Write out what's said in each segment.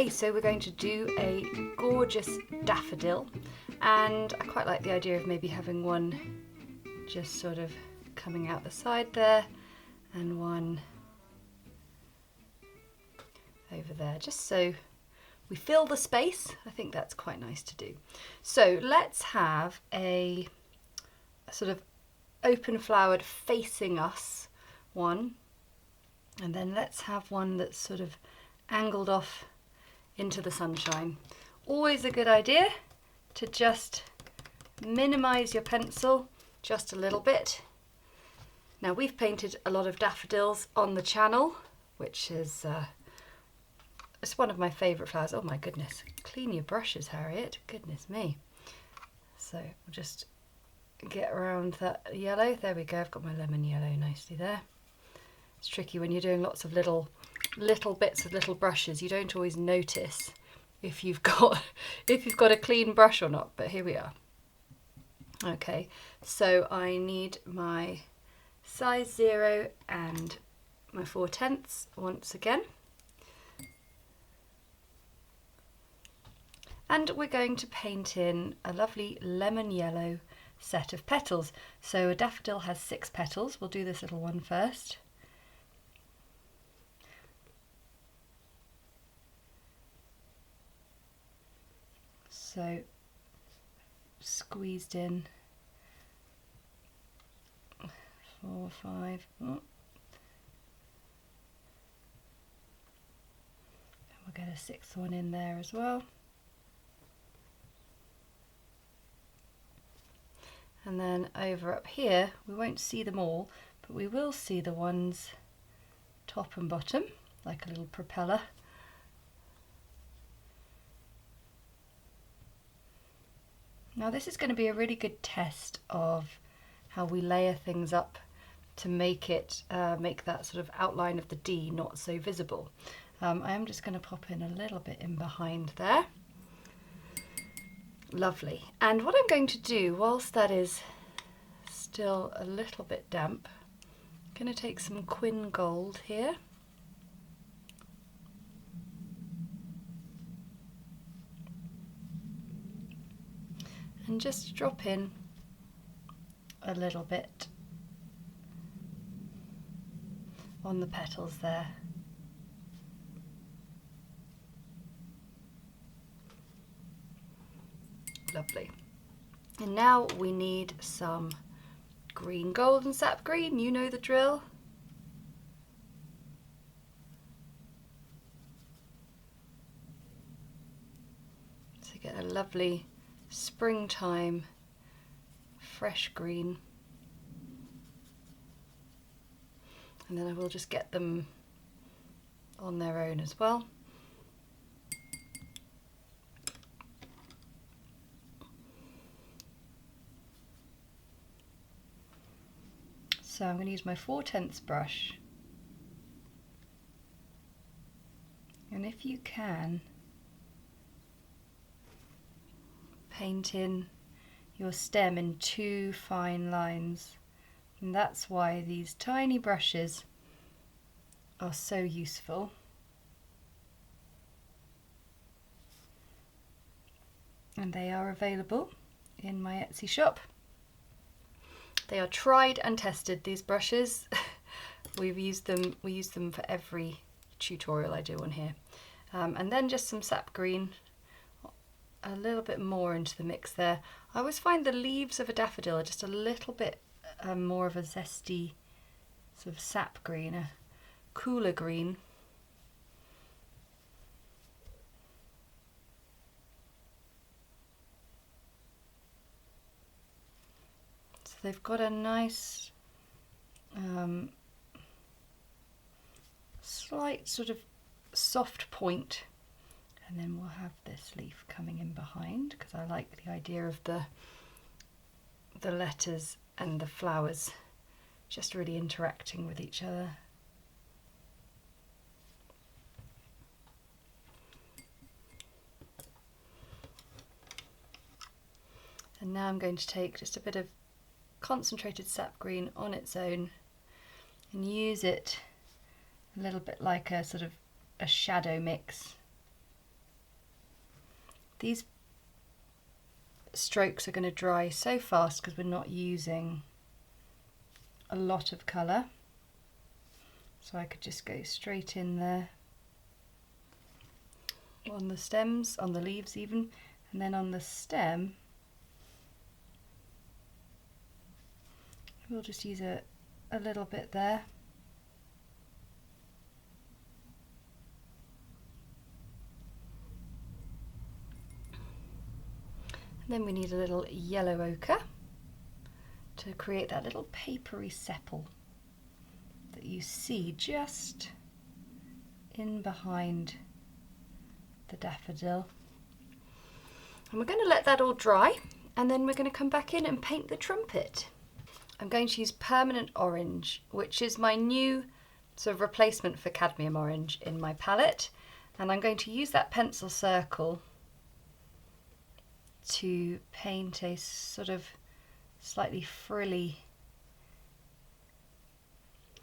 Okay, so we're going to do a gorgeous daffodil, and I quite like the idea of maybe having one just sort of coming out the side there and one over there, just so we fill the space. I think that's quite nice to do. So let's have a sort of open flowered facing us one, and then let's have one that's sort of angled off into the sunshine. Always a good idea to just minimize your pencil just a little bit. Now, we've painted a lot of daffodils on the channel, which is it's one of my favourite flowers. Oh my goodness, clean your brushes, Harriet, goodness me. So we'll just get around that yellow. There we go, I've got my lemon yellow nicely there. It's tricky when you're doing lots of little bits of little brushes. You don't always notice if you've got a clean brush or not, but here we are. Okay, so I need my size 0 and my 4/10 once again. And we're going to paint in a lovely lemon yellow set of petals. So a daffodil has 6 petals. We'll do this little one first. So squeezed in 4, 5. Oh. And we'll get a 6th one in there as well. And then over up here, we won't see them all, but we will see the ones top and bottom, like a little propeller. Now this is going to be a really good test of how we layer things up to make it make that sort of outline of the D not so visible. I am just going to pop in a little bit in behind there. Lovely. And what I'm going to do, whilst that is still a little bit damp, I'm going to take some Quin Gold here. And just drop in a little bit on the petals there. Lovely. And now we need some green gold and sap green, you know the drill. So get a lovely springtime fresh green. And then I will just get them on their own as well. So I'm going to use my 4/10 brush, and if you can, paint in your stem in 2 fine lines, and that's why these tiny brushes are so useful. And they are available in my Etsy shop. They are tried and tested, these brushes. We use them for every tutorial I do on here. And then just some sap green, a little bit more into the mix there. I always find the leaves of a daffodil are just a little bit more of a zesty sort of sap green, a cooler green. They've got a nice slight sort of soft point, and then we'll have this leaf coming in behind because I like the idea of the letters and the flowers just really interacting with each other. And now I'm going to take just a bit of concentrated sap green on its own and use it a little bit like a sort of a shadow mix These strokes are going to dry so fast because we're not using a lot of colour. So I could just go straight in there on the stems, on the leaves even, and then on the stem we'll just use a little bit there. And then we need a little yellow ochre to create that little papery sepal that you see just in behind the daffodil. And we're going to let that all dry, and then we're going to come back in and paint the trumpet. I'm going to use permanent orange, which is my new sort of replacement for cadmium orange in my palette, and I'm going to use that pencil circle to paint a sort of slightly frilly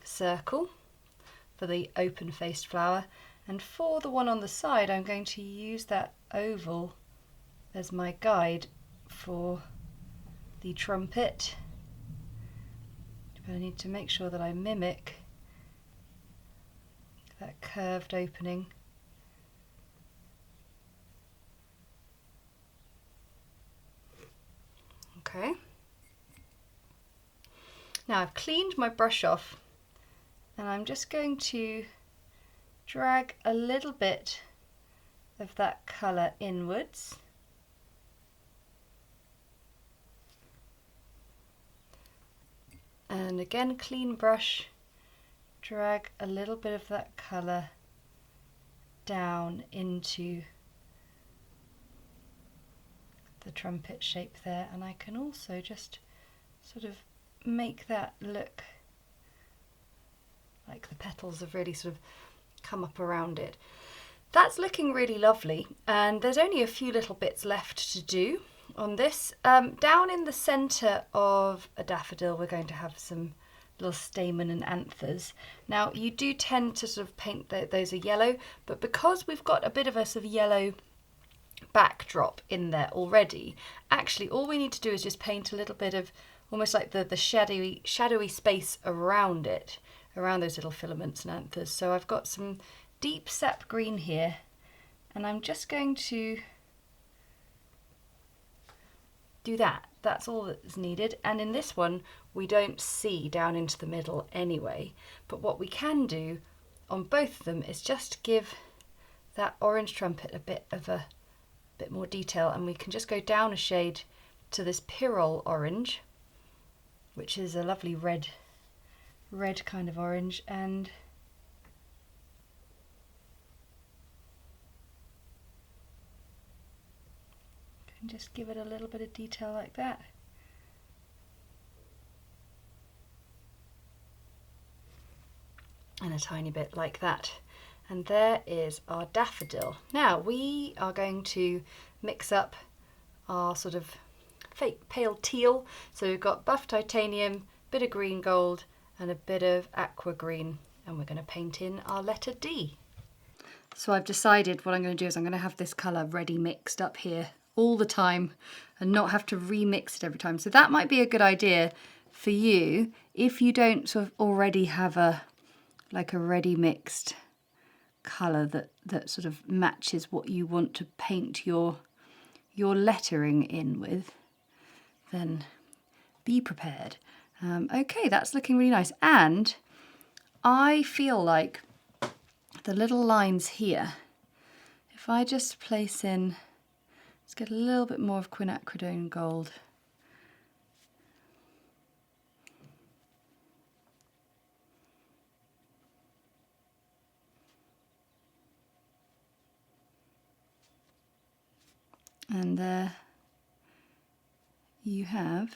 circle for the open-faced flower, and for the one on the side I'm going to use that oval as my guide for the trumpet. But I need to make sure that I mimic that curved opening. Okay. Now I've cleaned my brush off, and I'm just going to drag a little bit of that colour inwards. And again, clean brush, drag a little bit of that colour down into the trumpet shape there, and I can also just sort of make that look like the petals have really sort of come up around it. That's looking really lovely, and there's only a few little bits left to do on this. Down in the centre of a daffodil we're going to have some little stamen and anthers. Now you do tend to sort of paint those are yellow, but because we've got a bit of a sort of yellow backdrop in there already, actually all we need to do is just paint a little bit of almost like the shadowy space around it, around those little filaments and anthers. So I've got some deep sap green here, and I'm just going to do that. That's all that's needed, and in this one we don't see down into the middle anyway, but what we can do on both of them is just give that orange trumpet a bit more detail, and we can just go down a shade to this pyrrole orange, which is a lovely red kind of orange, and can just give it a little bit of detail like that. And a tiny bit like that. And there is our daffodil. Now we are going to mix up our sort of fake pale teal. So we've got buff titanium, bit of green gold, and a bit of aqua green, and we're going to paint in our letter D. So I've decided what I'm going to do is I'm going to have this colour ready mixed up here all the time and not have to remix it every time. So that might be a good idea for you if you don't sort of already have a ready mixed colour that sort of matches what you want to paint your lettering in with, then be prepared. Okay, that's looking really nice, and I feel like the little lines here, if I just place in, let's get a little bit more of quinacridone gold. And there you have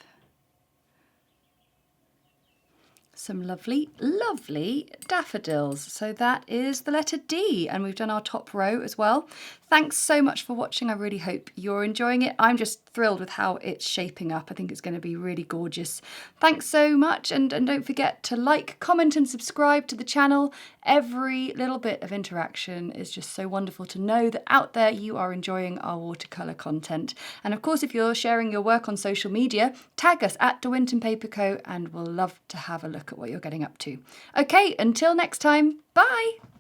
some lovely, lovely daffodils. So that is the letter D, and we've done our top row as well. Thanks so much for watching. I really hope you're enjoying it. I'm just thrilled with how it's shaping up. I think it's going to be really gorgeous. Thanks so much, and don't forget to like, comment and subscribe to the channel. Every little bit of interaction is just so wonderful to know that out there you are enjoying our watercolour content. And of course, if you're sharing your work on social media, tag us at Winton Paper Co, and we'll love to have a look at what you're getting up to. Okay, until next time, bye!